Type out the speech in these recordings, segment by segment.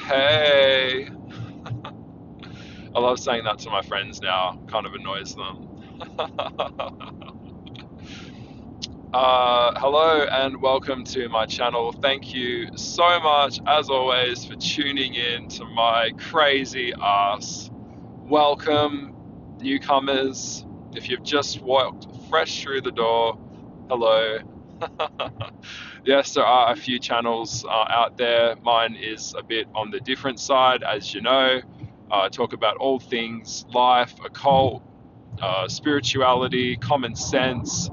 Hey. I love saying that to my friends now. Kind of annoys them. Hello and welcome to my channel. Thank you so much, as always, for tuning in to my crazy ass. Welcome, newcomers. If you've just walked fresh through the door, hello. Yes, there are a few channels out there. Mine is a bit on the different side, as you know. I talk about all things life, occult, spirituality, common sense,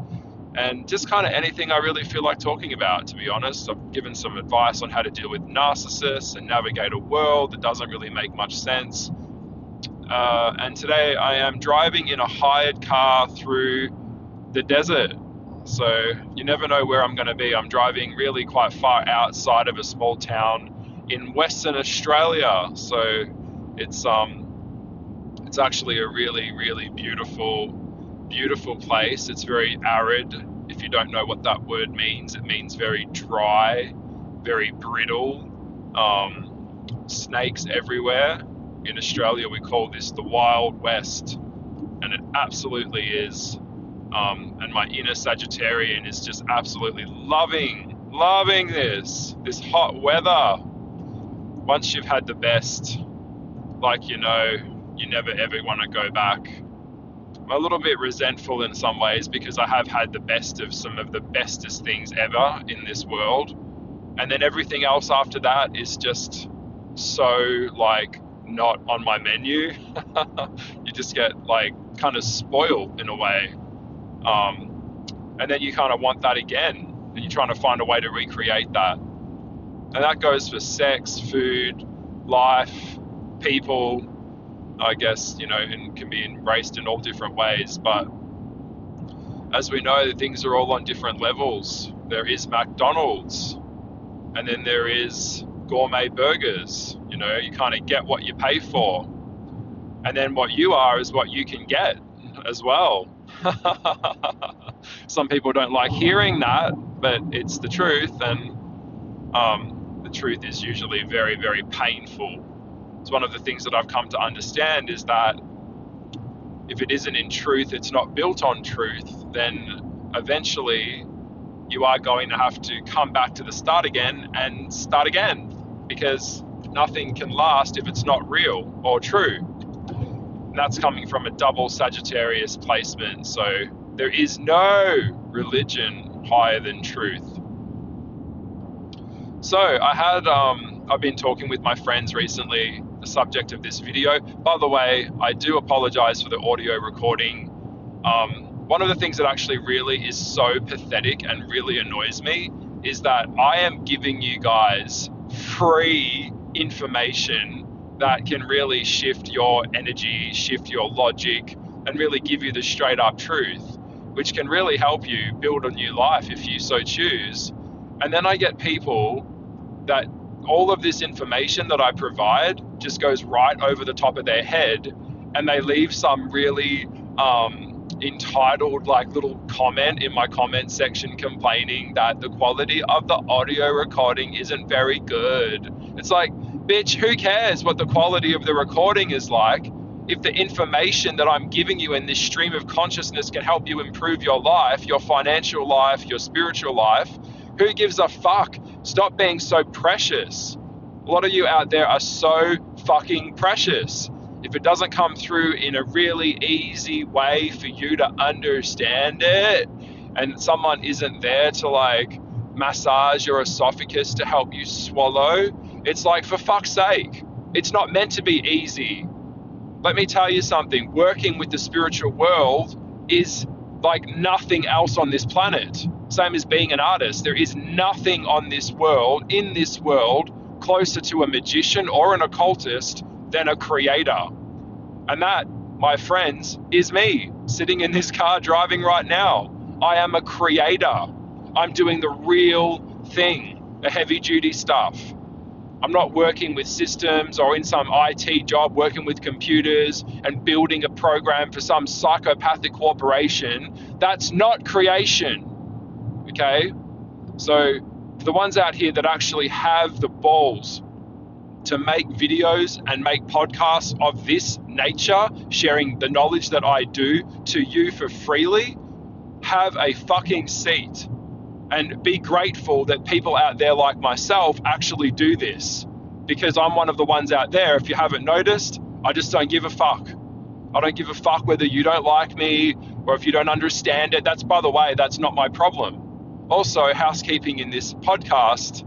and just kind of anything I really feel like talking about, to be honest. I've given some advice on how to deal with narcissists and navigate a world that doesn't really make much sense. And today I am driving in a hired car through the desert. So you never know where I'm going to be. I'm driving really quite far outside of a small town in Western Australia. So it's actually a really, really beautiful place. It's very arid. If you don't know what that word means, it means very dry, very brittle, snakes everywhere. In Australia, we call this the Wild West, and it absolutely is. And my inner Sagittarian is just absolutely loving this hot weather. Once you've had the best, like, you never ever want to go back. I'm a little bit resentful in some ways because I have had the best of some of the bestest things ever in this world. And then everything else after that is just so, like, not on my menu. You just get, like, kind of spoiled in a way. And then you kind of want that again, and you're trying to find a way to recreate that. And that goes for sex, food, life, people, I guess, and can be embraced in all different ways. But as we know, things are all on different levels. There is McDonald's, and then there is gourmet burgers. You kind of get what you pay for. And then what you are is what you can get as well. Some people don't like hearing that, but it's the truth, and the truth is usually very, very painful. It's one of the things that I've come to understand is that if it isn't in truth, it's not built on truth, then eventually you are going to have to come back to the start again and start again, because nothing can last if it's not real or true. And that's coming from a double Sagittarius placement. So there is no religion higher than truth. So I've been talking with my friends recently, the subject of this video. By the way, I do apologize for the audio recording. One of the things that actually really is so pathetic and really annoys me is that I am giving you guys free information that can really shift your energy, shift your logic, and really give you the straight up truth, which can really help you build a new life if you so choose. And then I get people that all of this information that I provide just goes right over the top of their head, and they leave some really entitled, like, little comment in my comment section complaining that the quality of the audio recording isn't very good. It's like, bitch, who cares what the quality of the recording is like if the information that I'm giving you in this stream of consciousness can help you improve your life, your financial life, your spiritual life? Who gives a fuck? Stop being so precious. A lot of you out there are so fucking precious. If it doesn't come through in a really easy way for you to understand it, and someone isn't there to, like, massage your esophagus to help you swallow, it's like, for fuck's sake, it's not meant to be easy. Let me tell you something. Working with the spiritual world is like nothing else on this planet. Same as being an artist. There is nothing on this world, in this world, closer to a magician or an occultist than a creator. And that, my friends, is me sitting in this car driving right now. I am a creator. I'm doing the real thing, the heavy duty stuff. I'm not working with systems or in some IT job working with computers and building a program for some psychopathic corporation. That's not creation. Okay? So for the ones out here that actually have the balls to make videos and make podcasts of this nature, sharing the knowledge that I do to you for freely, have a fucking seat and be grateful that people out there like myself actually do this, because I'm one of the ones out there. If you haven't noticed, I just don't give a fuck. I don't give a fuck whether you don't like me or if you don't understand it. That's, by the way, that's not my problem. Also, housekeeping in this podcast,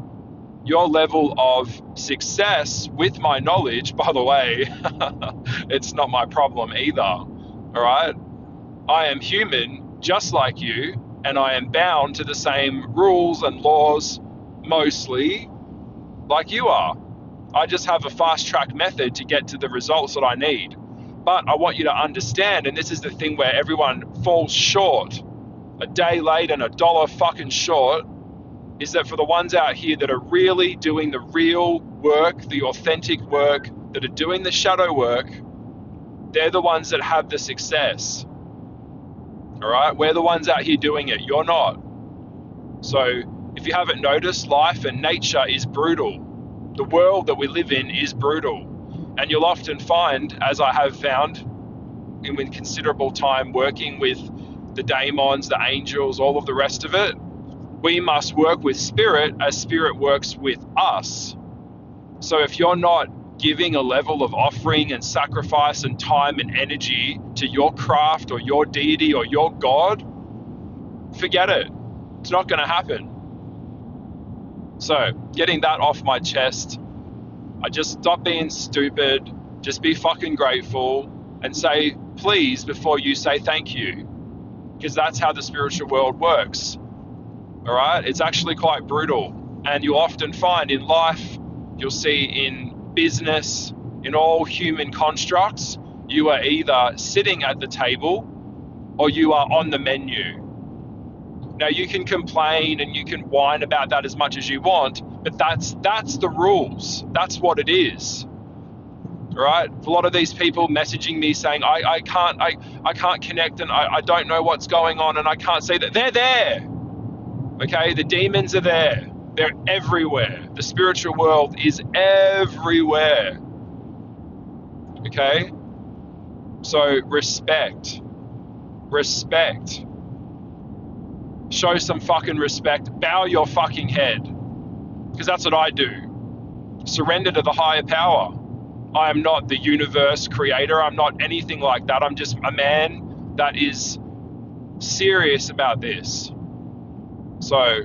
your level of success with my knowledge, by the way, it's not my problem either. All right? I am human just like you, and I am bound to the same rules and laws, mostly, like you are. I just have a fast track method to get to the results that I need. But I want you to understand, and this is the thing where everyone falls short, a day late and a dollar fucking short, is that for the ones out here that are really doing the real work, the authentic work, that are doing the shadow work, they're the ones that have the success. All right? We're the ones out here doing it. You're not. So if you haven't noticed, life and nature is brutal. The world that we live in is brutal. And you'll often find, as I have found in considerable time working with the daemons, the angels, all of the rest of it, we must work with spirit as spirit works with us. So if you're not giving a level of offering and sacrifice and time and energy to your craft or your deity or your God, forget it. It's not going to happen. So getting that off my chest, I just stop being stupid, just be fucking grateful and say please before you say thank you, because that's how the spiritual world works. All right? It's actually quite brutal. And you'll often find in life, you'll see in business, in all human constructs, you are either sitting at the table or you are on the menu. Now, you can complain and you can whine about that as much as you want, but that's the rules. That's what it is. All right? A lot of these people messaging me saying, I can't connect and I don't know what's going on and I can't see that. They're there. Okay? The demons are there. They're everywhere. The spiritual world is everywhere. Okay? So respect. Respect. Show some fucking respect. Bow your fucking head. Because that's what I do. Surrender to the higher power. I am not the universe creator. I'm not anything like that. I'm just a man that is serious about this. So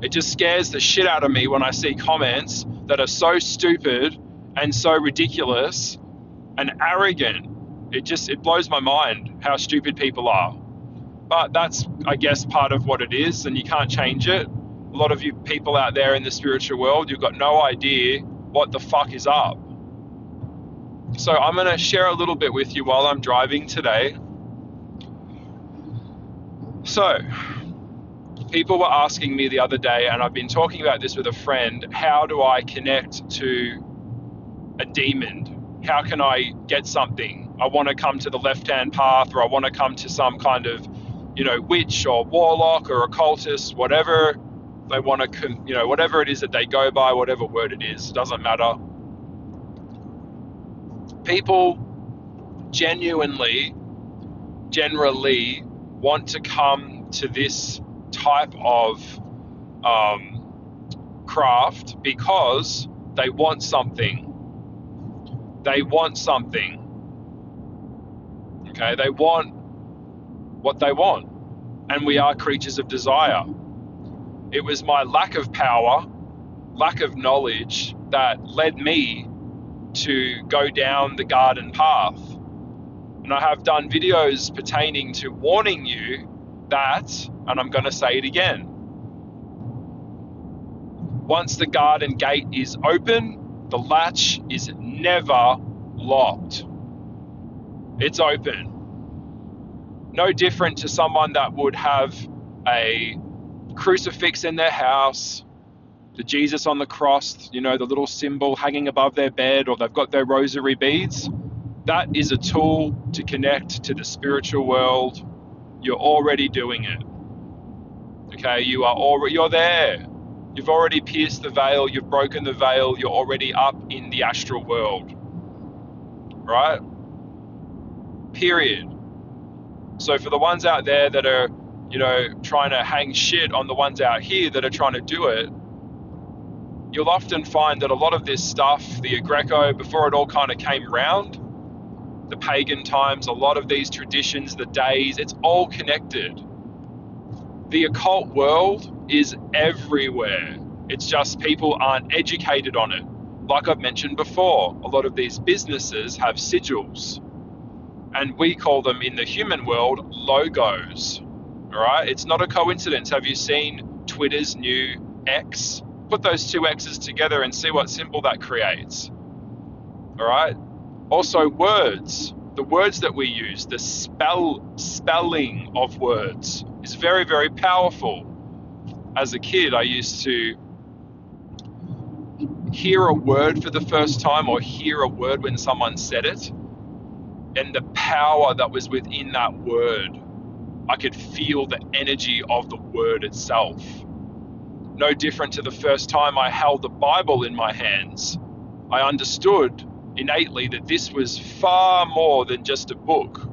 it just scares the shit out of me when I see comments that are so stupid and so ridiculous and arrogant. It blows my mind how stupid people are. But that's, I guess, part of what it is, and you can't change it. A lot of you people out there in the spiritual world, you've got no idea what the fuck is up. So I'm going to share a little bit with you while I'm driving today. So, people were asking me the other day, and I've been talking about this with a friend, how do I connect to a demon? How can I get something? I want to come to the left-hand path, or I want to come to some kind of, witch or warlock or occultist, whatever they want to, whatever it is that they go by, whatever word it is, doesn't matter. People generally want to come to this type of craft because they want something. They want something. Okay, they want what they want. And we are creatures of desire. It was my lack of power, lack of knowledge that led me to go down the garden path. And I have done videos pertaining to warning you that, and I'm going to say it again, once the garden gate is open, the latch is never locked. It's open. No different to someone that would have a crucifix in their house, the Jesus on the cross, the little symbol hanging above their bed, or they've got their rosary beads. That is a tool to connect to the spiritual world. You're already doing it. Okay, you're there. You've already pierced the veil, you've broken the veil, you're already up in the astral world, right? Period. So for the ones out there that are, trying to hang shit on the ones out here that are trying to do it, you'll often find that a lot of this stuff, the Greco, before it all kind of came round, the pagan times, a lot of these traditions, the days, it's all connected. The occult world is everywhere. It's just people aren't educated on it. Like I've mentioned before, a lot of these businesses have sigils, and we call them in the human world logos. All right, it's not a coincidence. Have you seen Twitter's new X? Put those two X's together and see what symbol that creates. All right. Also, words. The words that we use, the spelling of words is very, very powerful. As a kid, I used to hear a word for the first time, or hear a word when someone said it, and the power that was within that word. I could feel the energy of the word itself. No different to the first time I held the Bible in my hands. I understood innately that this was far more than just a book.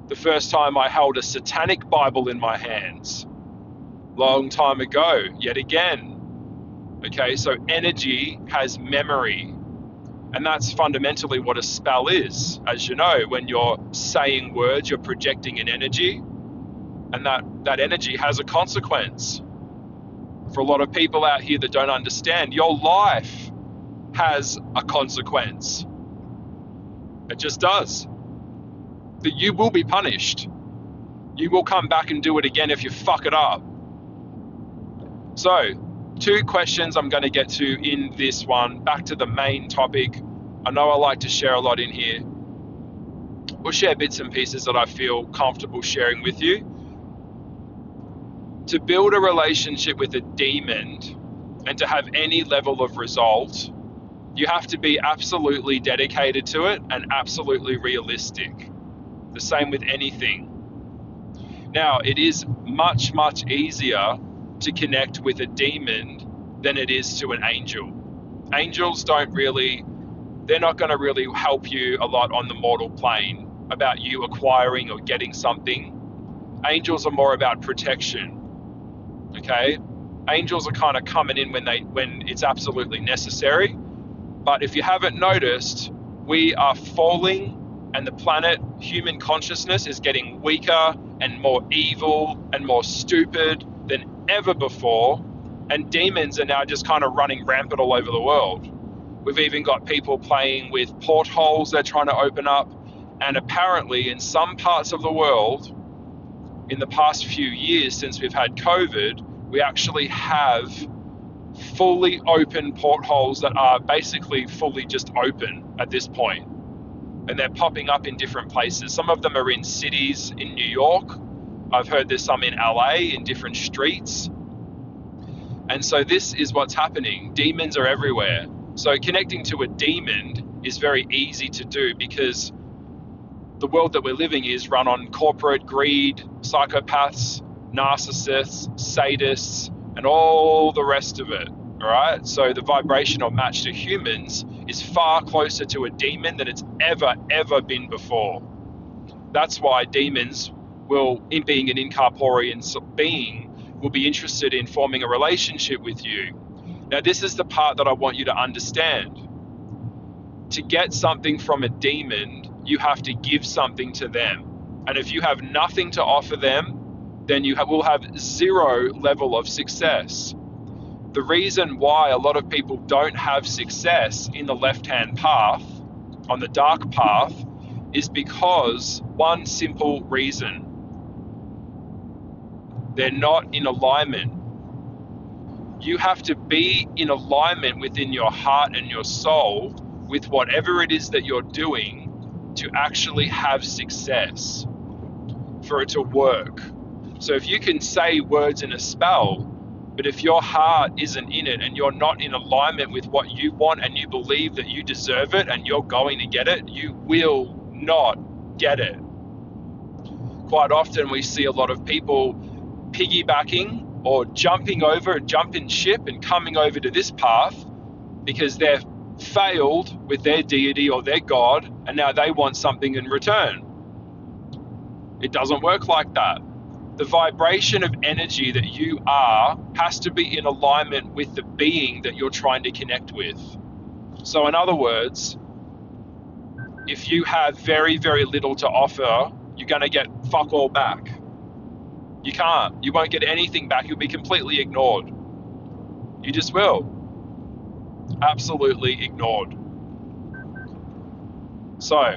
The first time I held a satanic Bible in my hands, long time ago, yet again. Okay, so energy has memory, and that's fundamentally what a spell is. As you know, when you're saying words, you're projecting an energy, and that energy has a consequence. For a lot of people out here that don't understand, your life has a consequence. It just does. That you will be punished. You will come back and do it again if you fuck it up. So, 2 questions I'm going to get to in this one. Back to the main topic. I know I like to share a lot in here. We'll share bits and pieces that I feel comfortable sharing with you. To build a relationship with a demon and to have any level of result, you have to be absolutely dedicated to it and absolutely realistic. The same with anything. Now, it is much, much easier to connect with a demon than it is to an angel. Angels they're not going to really help you a lot on the mortal plane about you acquiring or getting something. Angels are more about protection. Okay? Angels are kind of coming in when it's absolutely necessary. But if you haven't noticed, we are falling, and the planet, human consciousness, is getting weaker and more evil and more stupid than ever before. And demons are now just kind of running rampant all over the world. We've even got people playing with portholes they're trying to open up. And apparently in some parts of the world, in the past few years since we've had COVID, we actually have fully open portholes that are basically fully just open at this point. And they're popping up in different places. Some of them are in cities in New York. I've heard there's some in LA in different streets. And so this is what's happening. Demons are everywhere. So connecting to a demon is very easy to do because the world that we're living is run on corporate greed, psychopaths, narcissists, sadists, and all the rest of it. All right. So the vibrational match to humans is far closer to a demon than it's ever been before. That's why demons will, in being an incorporeal being, will be interested in forming a relationship with you. Now, this is the part that I want you to understand. To get something from a demon, you have to give something to them. And if you have nothing to offer them, then you will have zero level of success. The reason why a lot of people don't have success in the left-hand path, on the dark path, is because one simple reason. They're not in alignment. You have to be in alignment within your heart and your soul with whatever it is that you're doing to actually have success, for it to work. So if you can say words in a spell, but if your heart isn't in it and you're not in alignment with what you want and you believe that you deserve it and you're going to get it, you will not get it. Quite often we see a lot of people piggybacking or jumping ship and coming over to this path because they've failed with their deity or their god and now they want something in return. It doesn't work like that. The vibration of energy that you are has to be in alignment with the being that you're trying to connect with. So in other words, if you have very, very little to offer, you're going to get fuck all back. You can't. You won't get anything back. You'll be completely ignored. You just will. Absolutely ignored. So,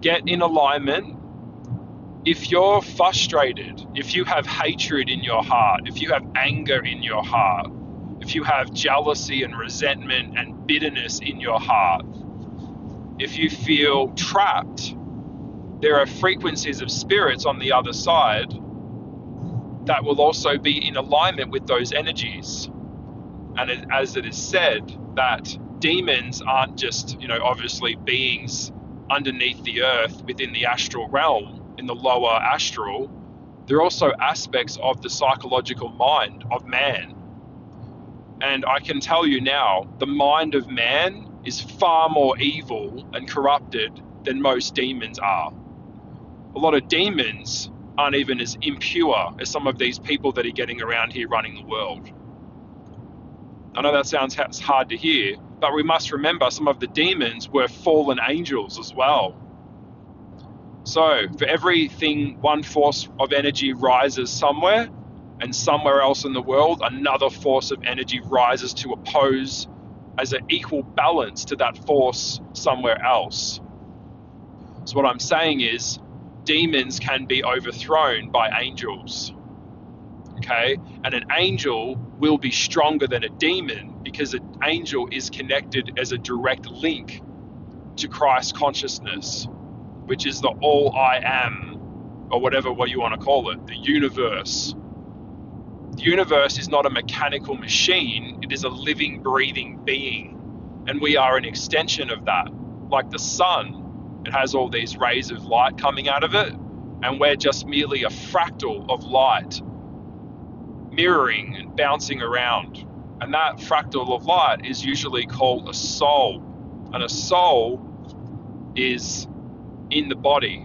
get in alignment. If you're frustrated, if you have hatred in your heart, if you have anger in your heart, if you have jealousy and resentment and bitterness in your heart, if you feel trapped, there are frequencies of spirits on the other side that will also be in alignment with those energies. And as it is said, that demons aren't just, obviously beings underneath the earth within the astral realm, in the lower astral. They're also aspects of the psychological mind of man. And I can tell you now, the mind of man is far more evil and corrupted than most demons are. A lot of demons aren't even as impure as some of these people that are getting around here running the world. I know that sounds hard to hear, but we must remember some of the demons were fallen angels as well. So for everything, one force of energy rises somewhere, and somewhere else in the world, another force of energy rises to oppose as an equal balance to that force somewhere else. So what I'm saying is, demons can be overthrown by angels. Okay? And an angel will be stronger than a demon because an angel is connected as a direct link to Christ consciousness, which is the all I am, or what you want to call it, the universe. The universe is not a mechanical machine, it is a living, breathing being. And we are an extension of that. Like the sun, it has all these rays of light coming out of it, and we're just merely a fractal of light, mirroring and bouncing around. And that fractal of light is usually called a soul. And a soul is in the body.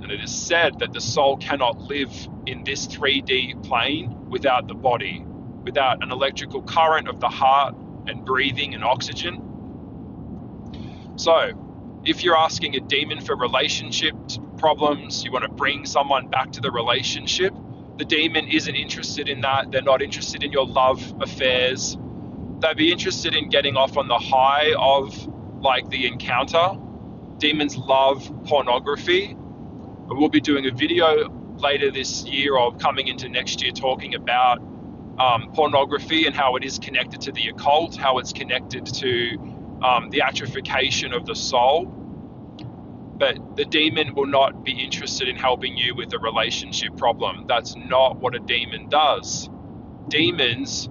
And it is said that the soul cannot live in this 3D plane without the body, without an electrical current of the heart and breathing and oxygen. So, if you're asking a demon for relationship problems, you want to bring someone back to the relationship, the demon isn't interested in that. They're not interested in your love affairs. They'd be interested in getting off on the high of like the encounter. Demons love pornography. We'll be doing a video later this year or coming into next year talking about pornography and how it is connected to the occult, how it's connected to the atrophication of the soul. But the demon will not be interested in helping you with a relationship problem. That's not what a demon does. Demons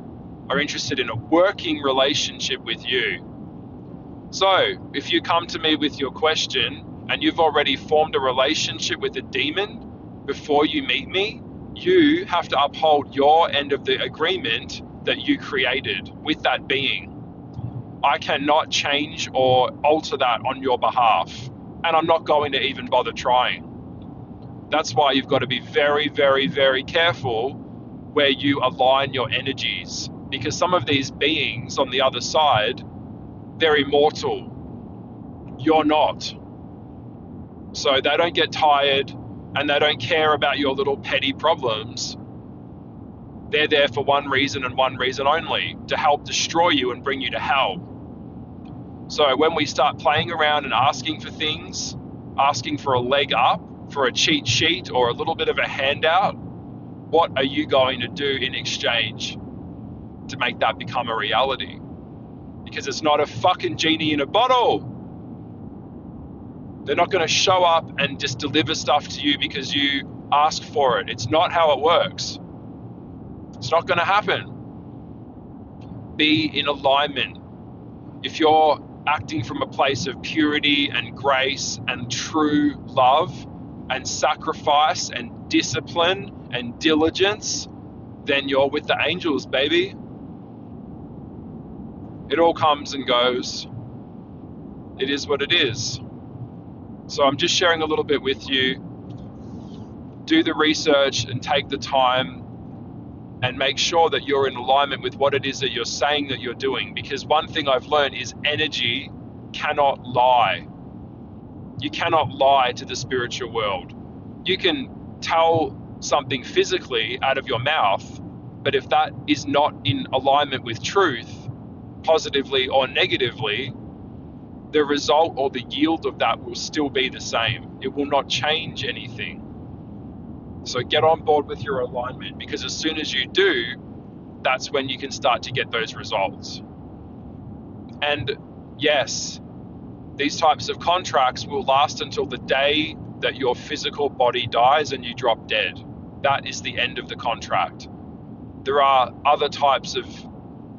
are interested in a working relationship with you. So if you come to me with your question and you've already formed a relationship with a demon before you meet me, you have to uphold your end of the agreement that you created with that being. I cannot change or alter that on your behalf, and I'm not going to even bother trying. That's why you've got to be very, very, very careful where you align your energies, because some of these beings on the other side, they're immortal. You're not. So they don't get tired and they don't care about your little petty problems. They're there for one reason and one reason only, to help destroy you and bring you to hell. So when we start playing around and asking for things, asking for a leg up, for a cheat sheet or a little bit of a handout, what are you going to do in exchange to make that become a reality? Because it's not a fucking genie in a bottle. They're not going to show up and just deliver stuff to you because you ask for it. It's not how it works. It's not going to happen. Be in alignment. If you're acting from a place of purity and grace and true love and sacrifice and discipline and diligence, then you're with the angels, baby. It all comes and goes. It is what it is. So I'm just sharing a little bit with you. Do the research and take the time and make sure that you're in alignment with what it is that you're saying that you're doing. Because one thing I've learned is energy cannot lie. You cannot lie to the spiritual world. You can tell something physically out of your mouth, but if that is not in alignment with truth, positively or negatively, the result or the yield of that will still be the same. It will not change anything. So get on board with your alignment, because as soon as you do, that's when you can start to get those results. And yes, these types of contracts will last until the day that your physical body dies and you drop dead. That is the end of the contract. There are other types of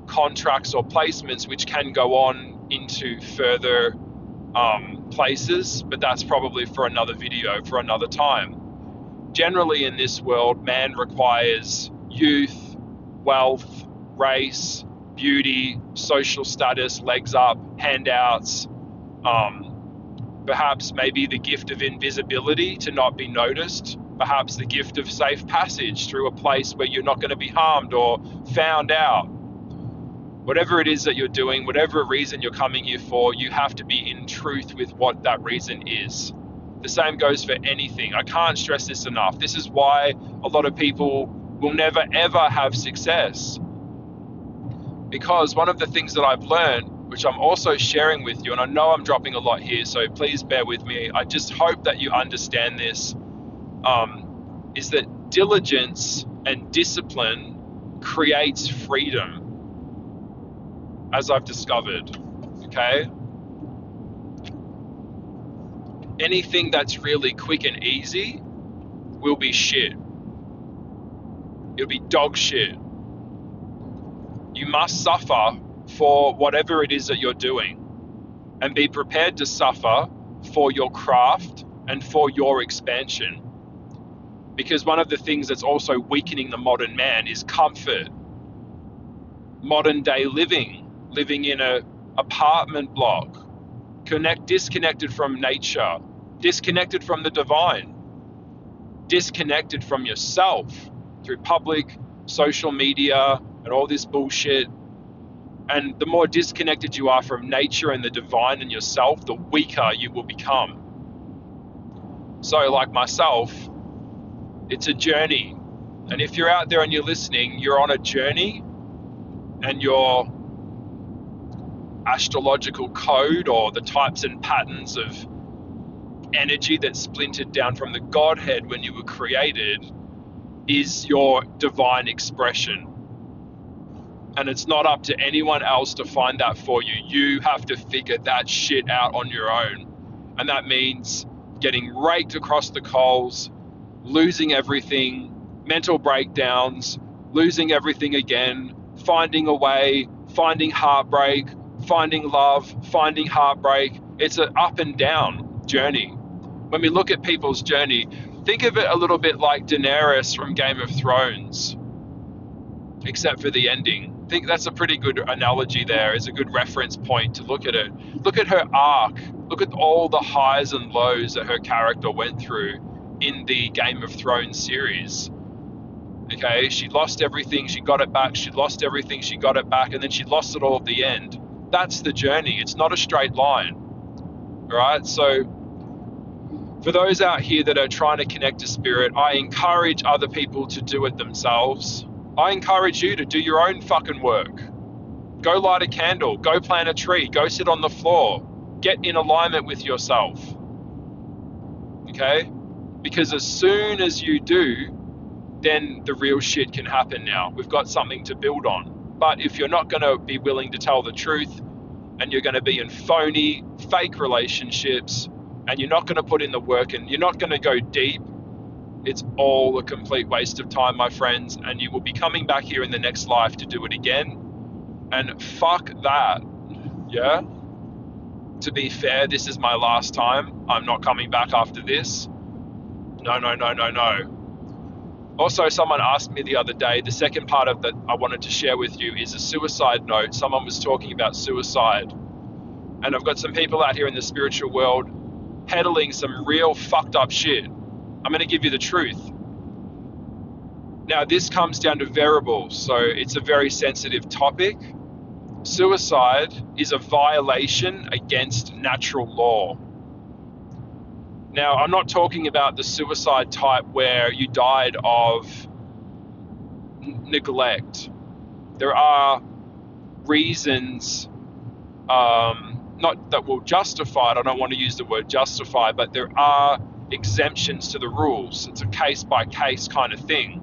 contracts or placements which can go on into further places, but that's probably for another video, for another time. Generally in this world, man requires youth, wealth, race, beauty, social status, legs up, handouts, perhaps maybe the gift of invisibility to not be noticed, perhaps the gift of safe passage through a place where you're not going to be harmed or found out. Whatever it is that you're doing, whatever reason you're coming here for, you have to be in truth with what that reason is. The same goes for anything. I can't stress this enough. This is why a lot of people will never ever have success. Because one of the things that I've learned, which I'm also sharing with you, and I know I'm dropping a lot here, so please bear with me. I just hope that you understand this, is that diligence and discipline creates freedom, as I've discovered, okay? Anything that's really quick and easy will be shit. It'll be dog shit. You must suffer for whatever it is that you're doing, and be prepared to suffer for your craft and for your expansion. Because one of the things that's also weakening the modern man is comfort. Modern day living in a apartment block, disconnected from nature, disconnected from the divine, disconnected from yourself through public social media and all this bullshit. And the more disconnected you are from nature and the divine and yourself, the weaker you will become. So like myself, it's a journey. And if you're out there and you're listening, you're on a journey, and your astrological code, or the types and patterns of energy that splintered down from the Godhead when you were created, is your divine expression. And it's not up to anyone else to find that for you. You have to figure that shit out on your own. And that means getting raked across the coals, losing everything, mental breakdowns, losing everything again, finding a way, finding heartbreak, finding love, finding heartbreak. It's an up and down journey. When we look at people's journey, think of it a little bit like Daenerys from Game of Thrones, except for the ending. I think that's a pretty good analogy there, is a good reference point to look at it. Look at her arc. Look at all the highs and lows that her character went through in the Game of Thrones series. Okay, she lost everything, she got it back, she lost everything, she got it back, and then she lost it all at the end. That's the journey. It's not a straight line. All right, so for those out here that are trying to connect to spirit, I encourage other people to do it themselves. I encourage you to do your own fucking work. Go light a candle, go plant a tree, go sit on the floor, get in alignment with yourself. Okay? Because as soon as you do, then the real shit can happen now. We've got something to build on. But if you're not going to be willing to tell the truth, and you're going to be in phony, fake relationships, and you're not going to put in the work, and you're not going to go deep, it's all a complete waste of time, my friends, and you will be coming back here in the next life to do it again. And fuck that, yeah? To be fair, this is my last time. I'm not coming back after this. No. Also, someone asked me the other day, the second part of that I wanted to share with you is a suicide note. Someone was talking about suicide. And I've got some people out here in the spiritual world peddling some real fucked up shit. I'm going to give you the truth. Now, this comes down to variables, so it's a very sensitive topic. Suicide is a violation against natural law. Now, I'm not talking about the suicide type where you died of neglect. There are reasons, not that will justify it, I don't want to use the word justify, but there are exemptions to the rules. It's a case by case kind of thing.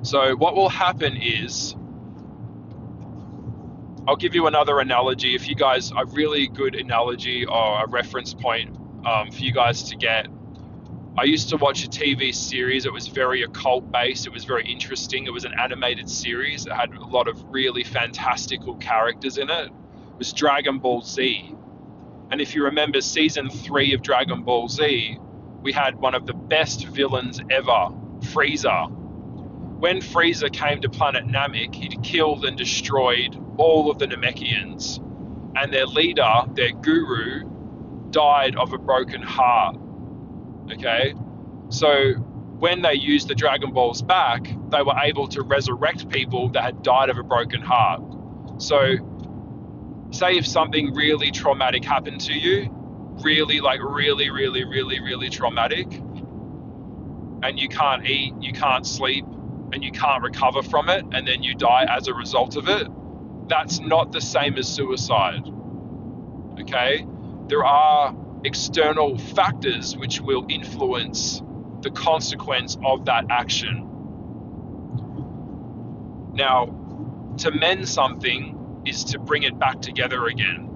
So what will happen is, I'll give you another analogy. If you guys, a really good analogy or a reference point for you guys to get. I used to watch a TV series. It was very occult based. It was very interesting. It was an animated series. It had a lot of really fantastical characters in it. It was Dragon Ball Z. And if you remember season 3 of Dragon Ball Z, we had one of the best villains ever, Frieza. When Frieza came to planet Namek, he killed and destroyed all of the Namekians. And their leader, their guru, died of a broken heart. Okay? So when they used the Dragon Balls back, they were able to resurrect people that had died of a broken heart. So say if something really traumatic happened to you, really traumatic, and you can't eat, you can't sleep, and you can't recover from it, and then you die as a result of it, that's not the same as suicide. Okay? There are external factors which will influence the consequence of that action. Now, to mend something is to bring it back together again.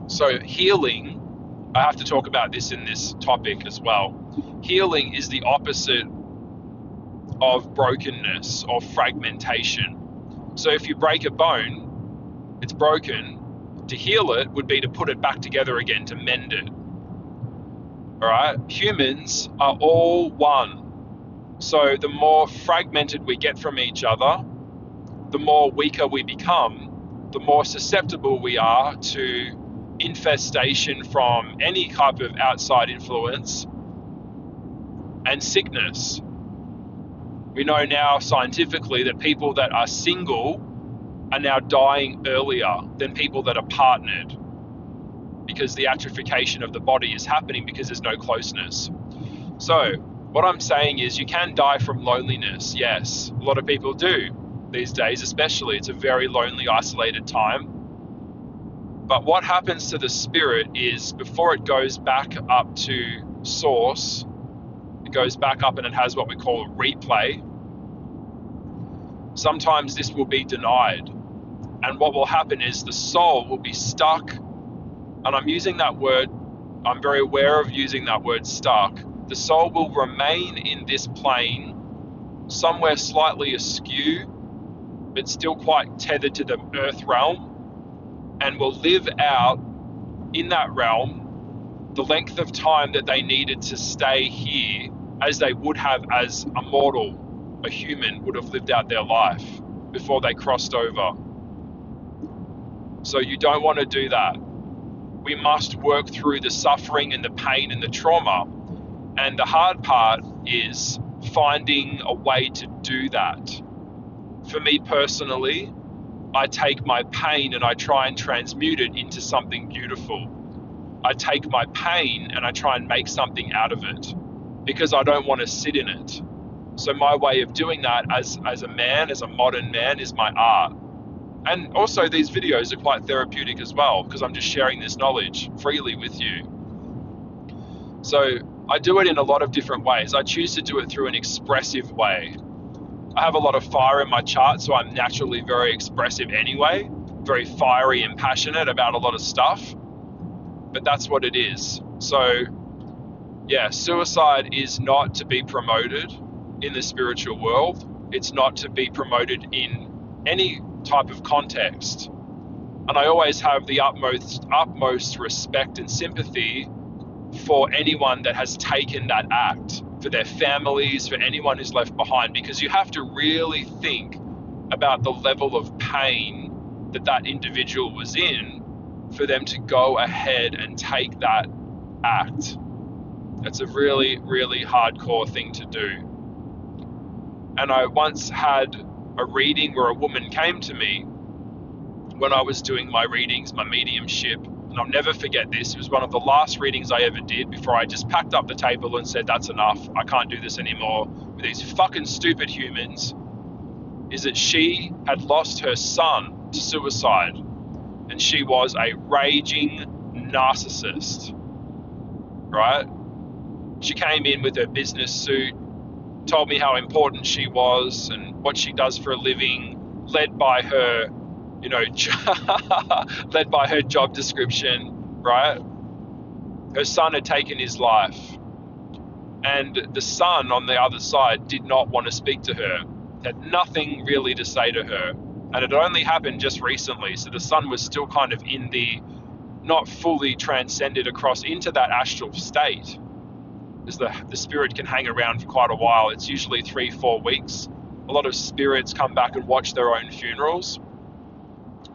So healing, I have to talk about this in this topic as well. Healing is the opposite of brokenness or fragmentation. So if you break a bone, it's broken. To heal it would be to put it back together again, to mend it. All right? Humans are all one. So the more fragmented we get from each other, the more weaker we become, the more susceptible we are to infestation from any type of outside influence and sickness. We know now scientifically that people that are single are now dying earlier than people that are partnered, because the atrophication of the body is happening because there's no closeness. So what I'm saying is you can die from loneliness. Yes, a lot of people do these days, especially. It's a very lonely, isolated time. But what happens to the spirit is, before it goes back up to source, it goes back up and it has what we call a replay. Sometimes this will be denied. And what will happen is the soul will be stuck. And I'm using that word, I'm very aware of using that word stuck. The soul will remain in this plane, somewhere slightly askew, but still quite tethered to the earth realm, and will live out in that realm the length of time that they needed to stay here, as they would have as a mortal, a human would have lived out their life before they crossed over. So you don't want to do that. We must work through the suffering and the pain and the trauma. And the hard part is finding a way to do that. For me personally, I take my pain and I try and transmute it into something beautiful. I take my pain and I try and make something out of it, because I don't want to sit in it. So my way of doing that as a man, as a modern man, is my art. And also these videos are quite therapeutic as well, because I'm just sharing this knowledge freely with you. So I do it in a lot of different ways. I choose to do it through an expressive way. I have a lot of fire in my chart, so I'm naturally very expressive anyway, very fiery and passionate about a lot of stuff. But that's what it is. So yeah, suicide is not to be promoted in the spiritual world. It's not to be promoted in any type of context. And I always have the utmost respect and sympathy for anyone that has taken that act. for their families, for anyone who's left behind, because you have to really think about the level of pain that that individual was in for them to go ahead and take that act. It's a really, really hardcore thing to do. And I once had a reading where a woman came to me when I was doing my readings, my mediumship, and I'll never forget this. It was one of the last readings I ever did before I just packed up the table and said, that's enough. I can't do this anymore with these fucking stupid humans. Is that she had lost her son to suicide, and she was a raging narcissist, right? She came in with her business suit, told me how important she was and what she does for a living, led by her, led by her job description, right? Her son had taken his life, and the son on the other side did not want to speak to her, had nothing really to say to her, and it only happened just recently, so the son was still kind of in the not fully transcended across into that astral state, because the spirit can hang around for quite a while. It's usually 3-4 weeks. A lot of spirits come back and watch their own funerals,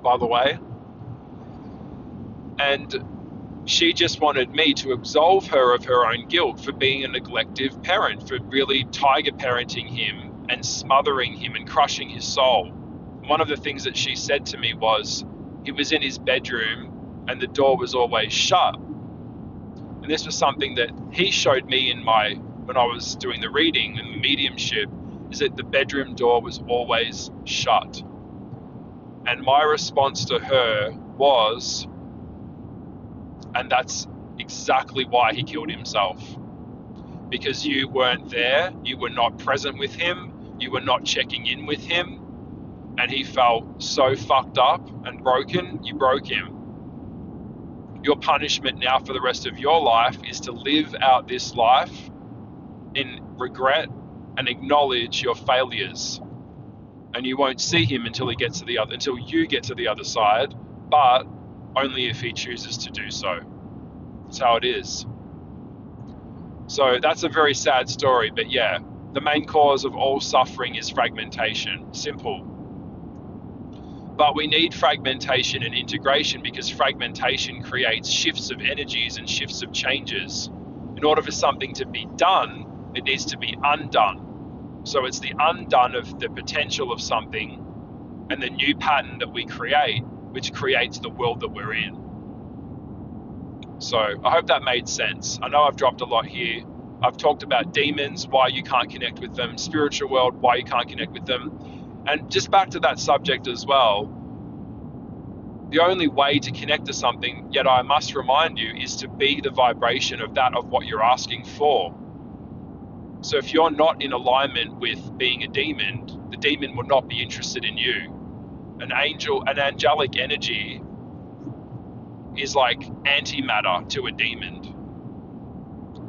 by the way. And she just wanted me to absolve her of her own guilt for being a neglective parent, for really tiger parenting him and smothering him and crushing his soul. One of the things that she said to me was, he was in his bedroom and the door was always shut. And this was something that he showed me when I was doing the reading and the mediumship, is that the bedroom door was always shut. And my response to her was, and that's exactly why he killed himself. Because you weren't there, you were not present with him, you were not checking in with him, and he felt so fucked up and broken, you broke him. Your punishment now for the rest of your life is to live out this life in regret and acknowledge your failures. And you won't see him until you get to the other side, but only if he chooses to do so. That's how it is. So that's a very sad story, but yeah, the main cause of all suffering is fragmentation. Simple. But we need fragmentation and integration, because fragmentation creates shifts of energies and shifts of changes. In order for something to be done, it needs to be undone. So it's the undone of the potential of something and the new pattern that we create, which creates the world that we're in. So I hope that made sense. I know I've dropped a lot here. I've talked about demons, why you can't connect with them, spiritual world, why you can't connect with them. And just back to that subject as well, the only way to connect to something, yet I must remind you, is to be the vibration of what you're asking for. So if you're not in alignment with being a demon, the demon will not be interested in you. An angelic energy is like antimatter to a demon.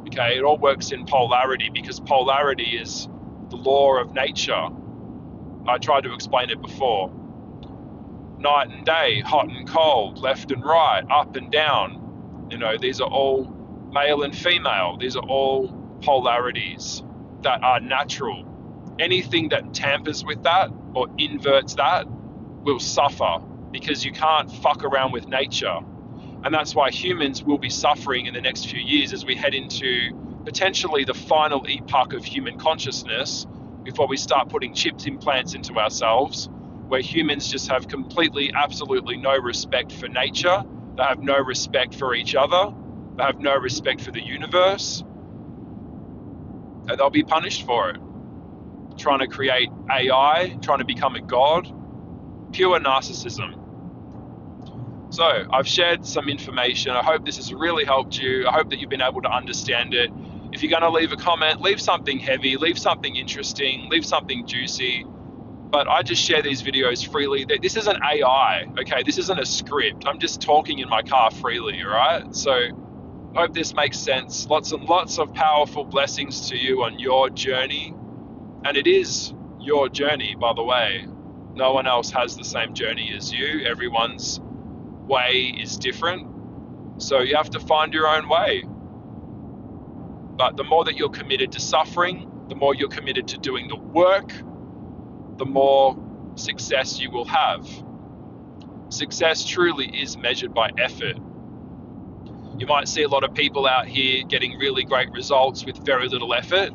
Okay, it all works in polarity, because polarity is the law of nature. I tried to explain it before. Night and day, hot and cold, left and right, up and down. These are all male and female. These are all polarities that are natural. Anything that tampers with that or inverts that will suffer, because you can't fuck around with nature. And that's why humans will be suffering in the next few years as we head into potentially the final epoch of human consciousness, before we start putting chips implants into ourselves, where humans just have completely, absolutely no respect for nature. They have no respect for each other. They have no respect for the universe. And they'll be punished for it. Trying to create AI, trying to become a god, pure narcissism. So I've shared some information. I hope this has really helped you. I hope that you've been able to understand it. If you're going to leave a comment, leave something heavy, leave something interesting, leave something juicy. But I just share these videos freely. This isn't AI, okay? This isn't a script. I'm just talking in my car freely, all right? So I hope this makes sense. Lots and lots of powerful blessings to you on your journey. And it is your journey, by the way. No one else has the same journey as you. Everyone's way is different. So you have to find your own way. But the more that you're committed to suffering, the more you're committed to doing the work, the more success you will have. Success truly is measured by effort. You might see a lot of people out here getting really great results with very little effort,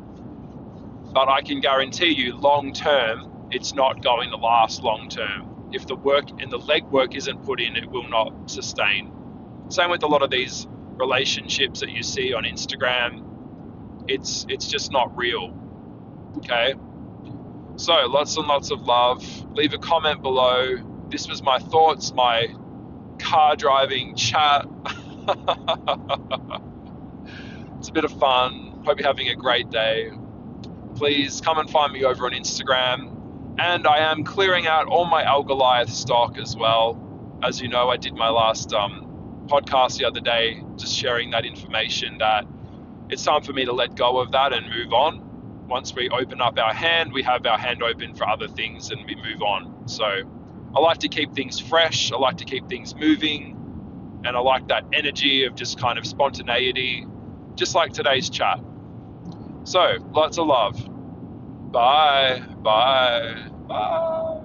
but I can guarantee you long term, it's not going to last long term. If the work and the legwork isn't put in, it will not sustain. Same with a lot of these relationships that you see on Instagram. It's just not real. Okay? So lots and lots of love. Leave a comment below. This was my thoughts, my car driving chat. It's a bit of fun. Hope you're having a great day. Please come and find me over on Instagram. And I am clearing out all my Algoliath stock as well. As you know, I did my last podcast the other day, just sharing that information that it's time for me to let go of that and move on. Once we open up our hand, we have our hand open for other things and we move on. So I like to keep things fresh. I like to keep things moving. And I like that energy of just kind of spontaneity, just like today's chat. So lots of love. Bye, bye, bye.